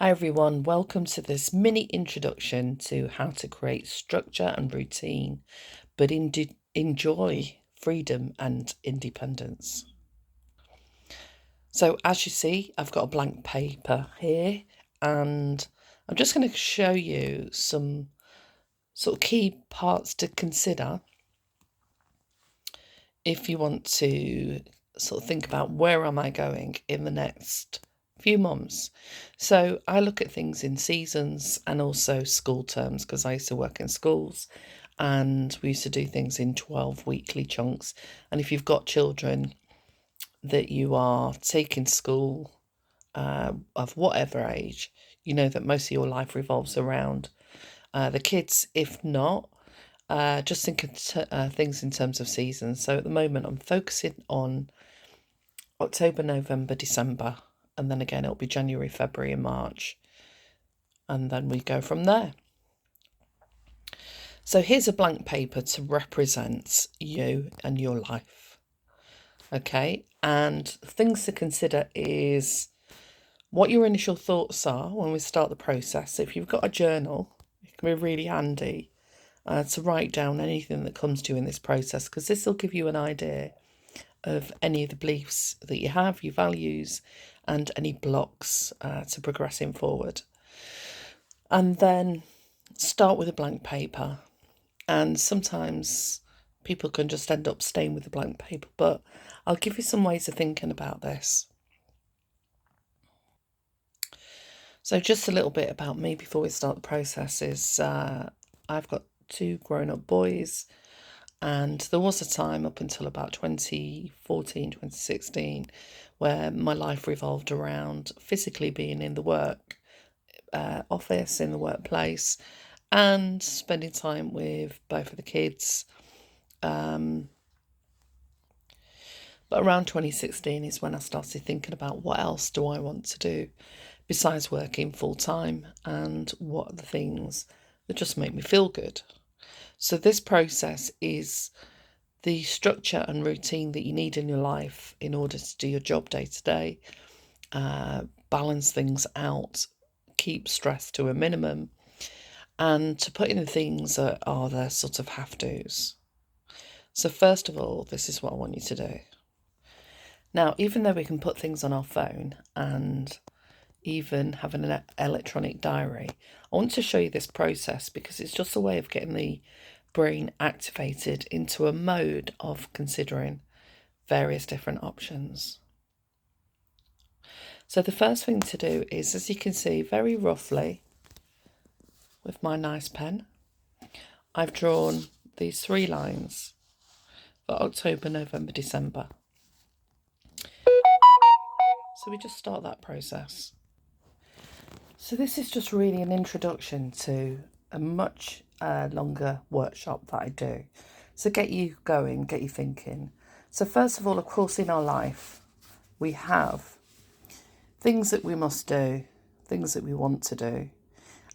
Hi everyone, welcome to this mini introduction to how to create structure and routine, but enjoy freedom and independence. So as you see, I've got a blank paper here and I'm just going to show you some sort of key parts to consider if you want to sort of think about where am I going in the next few months. So I look at things in seasons and also school terms because I used to work in schools and we used to do things in 12 weekly chunks. And if you've got children that you are taking to school of whatever age, you know that most of your life revolves around the kids. If not, just think of things in terms of seasons. So at the moment, I'm focusing on October, November, December, and then again it'll be January, February, and March, and then we go from there. So here's a blank paper to represent you and your life. Okay, and things to consider is what your initial thoughts are when we start the process. If you've got a journal, it can be really handy to write down anything that comes to you in this process, because this will give you an idea of any of the beliefs that you have, your values, and any blocks to progressing forward. And then start with a blank paper. And sometimes people can just end up staying with the blank paper, but I'll give you some ways of thinking about this. So just a little bit about me before we start the process is I've got 2 grown-up boys, and there was a time up until about 2014, 2016, where my life revolved around physically being in the work office, in the workplace, and spending time with both of the kids. But around 2016 is when I started thinking about what else do I want to do besides working full time, and what are the things that just make me feel good. So this process is the structure and routine that you need in your life in order to do your job day to day, balance things out, keep stress to a minimum, and to put in the things that are the sort of have-tos. So first of all, this is what I want you to do. Now, even though we can put things on our phone and even have an electronic diary, I want to show you this process because it's just a way of getting the brain activated into a mode of considering various different options. So the first thing to do is, as you can see very roughly with my nice pen, I've drawn these 3 lines for October, November, December. So we just start that process. So this is just really an introduction to a much longer workshop that I do. So get you going, get you thinking. So first of all, of course, in our life, we have things that we must do, things that we want to do,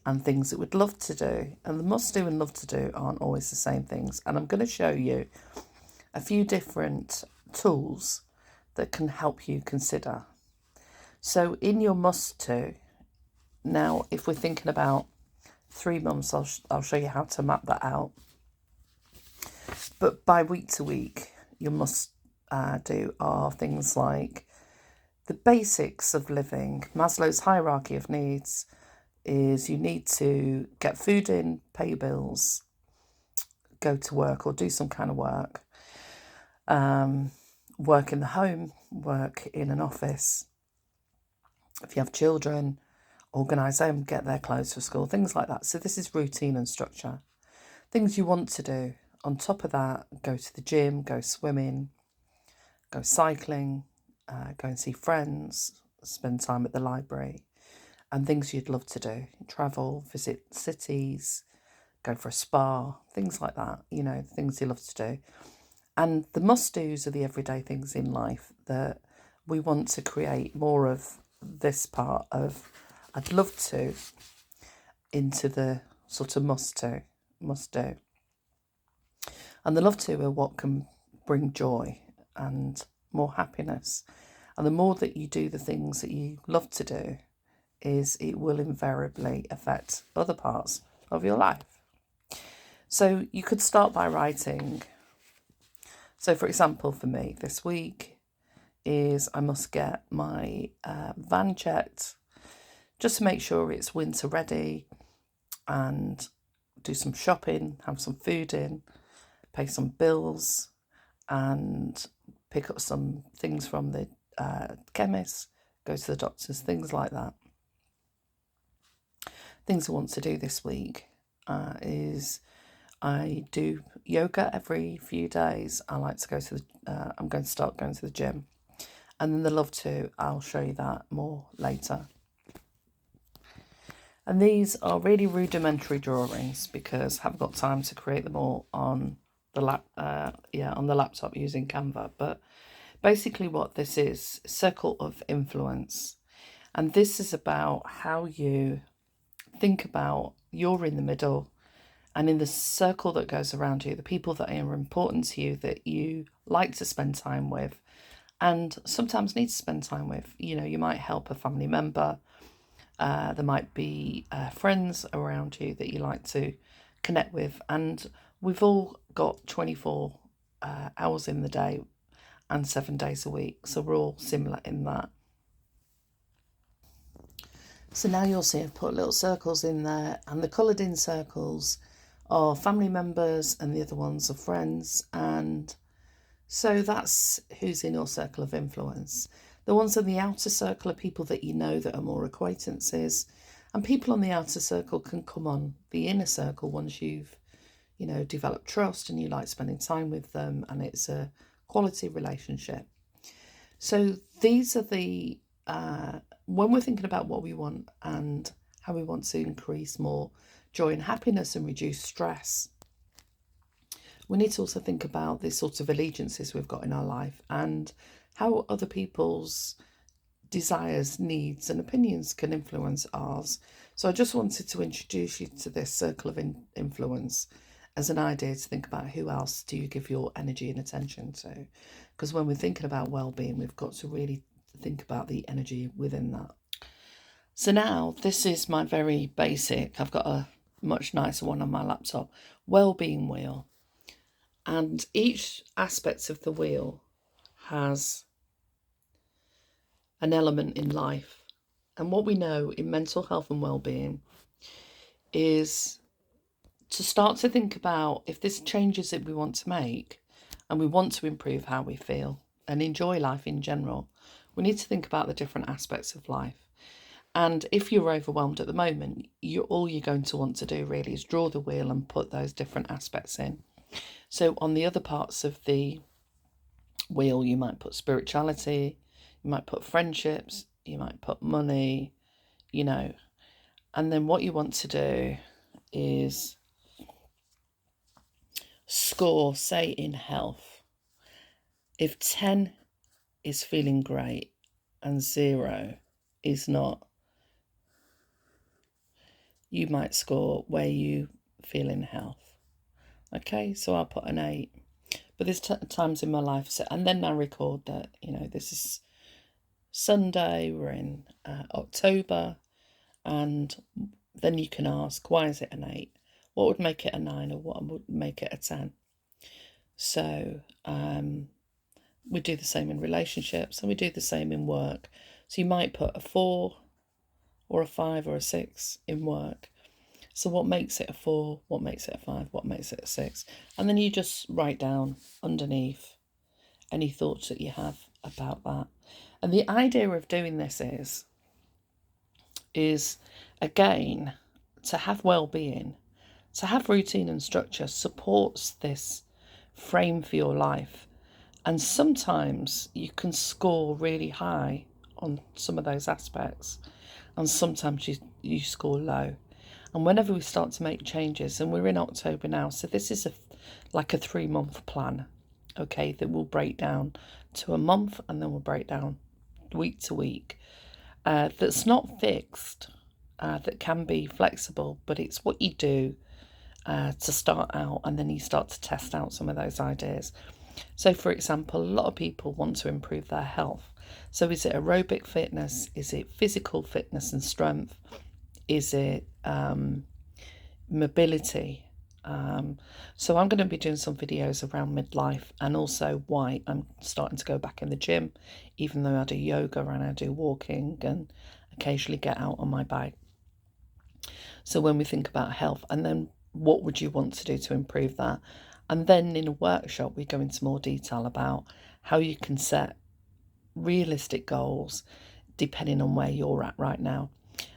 and things that we'd love to do. And the must do and love to do aren't always the same things. And I'm going to show you a few different tools that can help you consider. So in your must to, now if we're thinking about 3 months, I'll show you how to map that out. But by week to week, you must do are things like the basics of living. Maslow's hierarchy of needs is you need to get food in, pay your bills, go to work or do some kind of work, work in the home, work in an office. If you have children, organise them, get their clothes for school, things like that. So this is routine and structure. Things you want to do. On top of that, go to the gym, go swimming, go cycling, go and see friends, spend time at the library, and things you'd love to do. Travel, visit cities, go for a spa, things like that, things you love to do. And the must-dos are the everyday things in life that we want to create more of this part of I'd love to into the sort of must do. And the love to are what can bring joy and more happiness. And the more that you do the things that you love to do, is it will invariably affect other parts of your life. So you could start by writing. So for example, for me this week is I must get my van checked just to make sure it's winter ready, and do some shopping, have some food in, pay some bills, and pick up some things from the chemist, go to the doctors, things like that. Things I want to do this week is I do yoga every few days. I like to go to I'm going to start going to the gym. And then the love to, I'll show you that more later. And these are really rudimentary drawings because I haven't got time to create them all on the on the laptop using Canva. But basically what this is, circle of influence. And this is about how you think about you're in the middle, and in the circle that goes around you, the people that are important to you, that you like to spend time with, and sometimes need to spend time with. You might help a family member. There might be friends around you that you like to connect with. And we've all got 24 hours in the day and 7 days a week. So we're all similar in that. So now you'll see I've put little circles in there, and the coloured in circles are family members and the other ones are friends. And so that's who's in your circle of influence. The ones in the outer circle are people that you know that are more acquaintances, and people on the outer circle can come on the inner circle once you've, developed trust and you like spending time with them and it's a quality relationship. So these are the, when we're thinking about what we want and how we want to increase more joy and happiness and reduce stress, we need to also think about the sorts of allegiances we've got in our life and how other people's desires, needs and opinions can influence ours. So I just wanted to introduce you to this circle of influence as an idea to think about who else do you give your energy and attention to. Because when we're thinking about well-being, we've got to really think about the energy within that. So now this is my very basic, I've got a much nicer one on my laptop, well-being wheel. And each aspect of the wheel has an element in life. And what we know in mental health and well-being is to start to think about if there's changes that we want to make and we want to improve how we feel and enjoy life in general, we need to think about the different aspects of life. And if you're overwhelmed at the moment, all you're going to want to do really is draw the wheel and put those different aspects in. So on the other parts of the wheel, you might put spirituality, you might put friendships, you might put money, and then what you want to do is score, say in health. If 10 is feeling great and 0 is not, you might score where you feel in health. Okay, so I'll put an 8. But there's times in my life, and then I record that, this is Sunday, we're in October, and then you can ask, why is it an 8? What would make it a 9 or what would make it a 10? So we do the same in relationships and we do the same in work. So you might put a 4 or a 5 or a 6 in work. So what makes it a 4? What makes it a 5? What makes it a 6? And then you just write down underneath any thoughts that you have about that. And the idea of doing this is again, to have well-being, to have routine and structure supports this frame for your life. And sometimes you can score really high on some of those aspects, and sometimes you score low. And whenever we start to make changes, and we're in October now, so this is like a 3-month plan, okay, that will break down to a month and then we'll break down week to week. That's not fixed, that can be flexible, but it's what you do to start out, and then you start to test out some of those ideas. So for example, a lot of people want to improve their health, So is it aerobic fitness? Is it physical fitness and strength? Is it mobility? So I'm going to be doing some videos around midlife, and also why I'm starting to go back in the gym, even though I do yoga and I do walking and occasionally get out on my bike. So when we think about health, and then what would you want to do to improve that? And then in a workshop, we go into more detail about how you can set realistic goals depending on where you're at right now.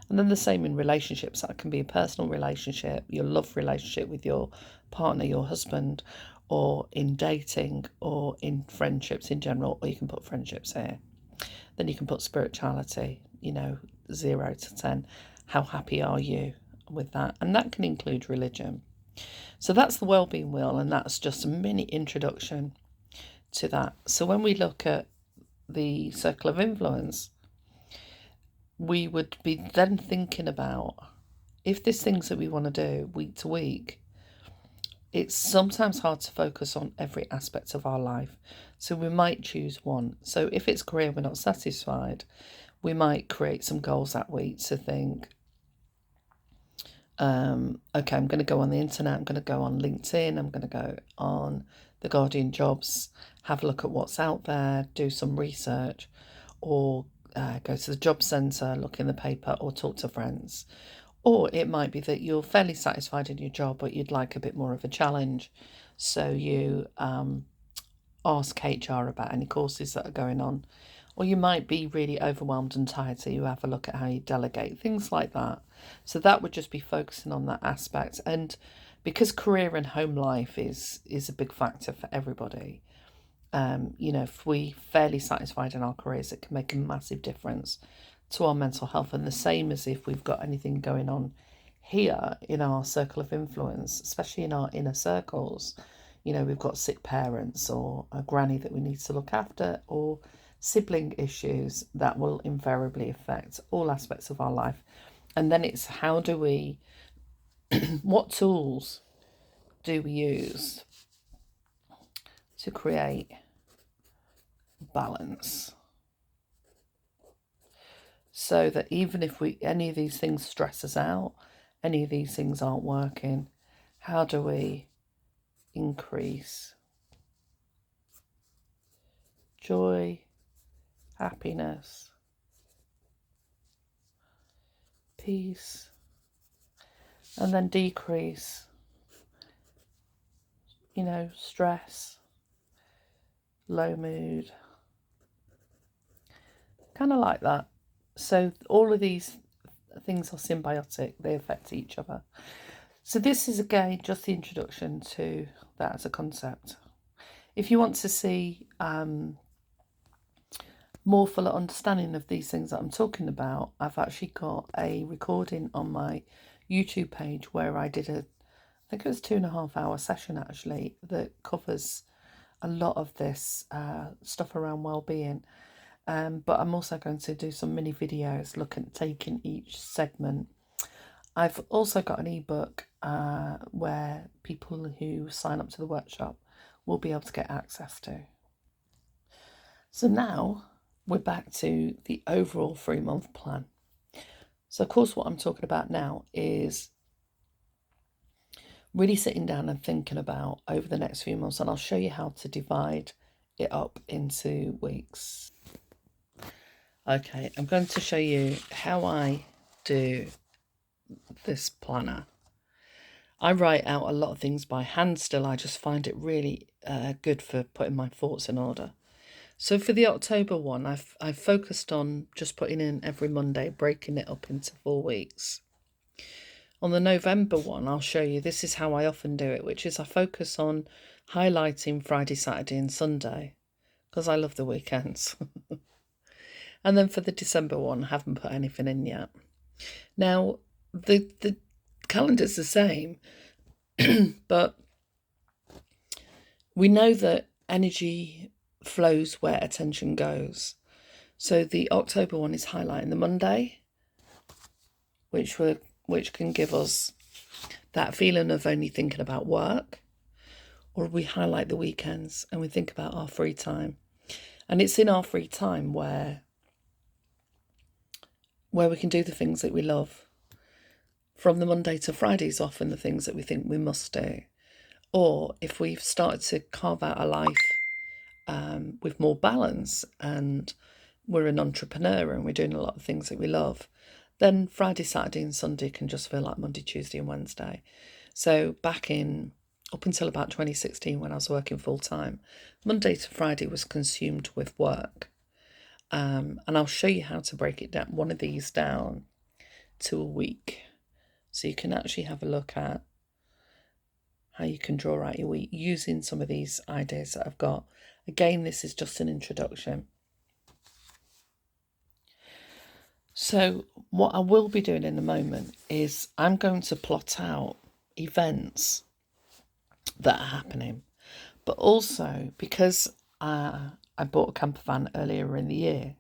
And then the same in relationships. That can be a personal relationship, your love relationship with your partner, your husband, or in dating, or in friendships in general, or you can put friendships here. Then you can put spirituality, 0 to 10. How happy are you with that? And that can include religion. So that's the wellbeing wheel, and that's just a mini introduction to that. So when we look at the circle of influence, we would be then thinking about, if there's things that we want to do week to week, it's sometimes hard to focus on every aspect of our life. So we might choose one. So if it's career we're not satisfied, we might create some goals that week to think, okay, I'm going to go on the internet, I'm going to go on LinkedIn, I'm going to go on the Guardian Jobs, have a look at what's out there, do some research, or go to the job centre, look in the paper, or talk to friends. Or it might be that you're fairly satisfied in your job, but you'd like a bit more of a challenge. So you ask HR about any courses that are going on. Or you might be really overwhelmed and tired, so you have a look at how you delegate, things like that. So that would just be focusing on that aspect. And because career and home life is a big factor for everybody, if we're fairly satisfied in our careers, it can make a massive difference to our mental health. And the same as if we've got anything going on here in our circle of influence, especially in our inner circles. We've got sick parents, or a granny that we need to look after, or sibling issues that will invariably affect all aspects of our life. And then it's how do we, what tools do we use to create balance, so that even if any of these things stress us out, any of these things aren't working, how do we increase joy, happiness, peace, and then decrease, stress, low mood, kind of like that. So all of these things are symbiotic, they affect each other. So this is again just the introduction to that as a concept. If you want to see more fuller understanding of these things that I'm talking about, I've actually got a recording on my YouTube page where I did I think it was 2.5 hour session actually, that covers a lot of this stuff around well-being. But I'm also going to do some mini videos looking at taking each segment. I've also got an ebook where people who sign up to the workshop will be able to get access to. So now we're back to the overall 3-month plan. So of course what I'm talking about now is really sitting down and thinking about over the next few months, and I'll show you how to divide it up into weeks. Okay, I'm going to show you how I do this planner. I write out a lot of things by hand still. I just find it really good for putting my thoughts in order. So for the October one, I've focused on just putting in every Monday, breaking it up into 4 weeks. On the November one, I'll show you, this is how I often do it, which is I focus on highlighting Friday, Saturday and Sunday, because I love the weekends. And then for the December one, I haven't put anything in yet. Now, the calendar's the same, but we know that energy flows where attention goes. So the October one is highlighting the Monday, which can give us that feeling of only thinking about work, or we highlight the weekends and we think about our free time. And it's in our free time where we can do the things that we love. From the Monday to Friday is often the things that we think we must do. Or if we've started to carve out a life with more balance, and we're an entrepreneur and we're doing a lot of things that we love, then Friday, Saturday and Sunday can just feel like Monday, Tuesday and Wednesday. So up until about 2016, when I was working full time, Monday to Friday was consumed with work. And I'll show you how to break it down, one of these down to a week. So you can actually have a look at how you can draw out your week using some of these ideas that I've got. Again, this is just an introduction. So what I will be doing in a moment is I'm going to plot out events that are happening, but also because I bought a camper van earlier in the year,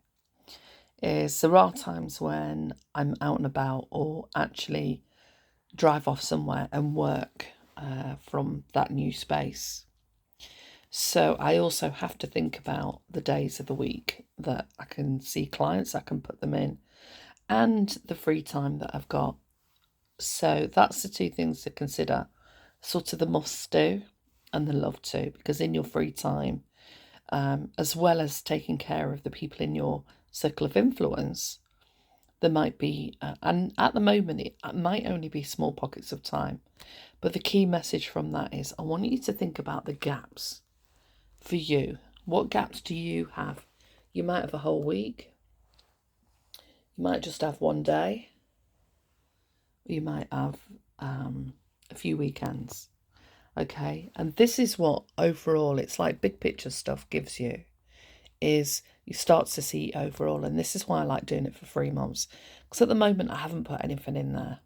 there are times when I'm out and about or actually drive off somewhere and work from that new space. So I also have to think about the days of the week that I can see clients, I can put them in, and the free time that I've got. So that's the two things to consider, sort of the must do and the love to, because in your free time, as well as taking care of the people in your circle of influence, there might be, and at the moment it might only be small pockets of time, but the key message from that is I want you to think about the gaps for you. What gaps do you have? You might have a whole week. You might just have one day. You might have a few weekends. Okay, and this is what overall, it's like big picture stuff gives you, is you start to see overall. And this is why I like doing it for 3 months, because at the moment I haven't put anything in there.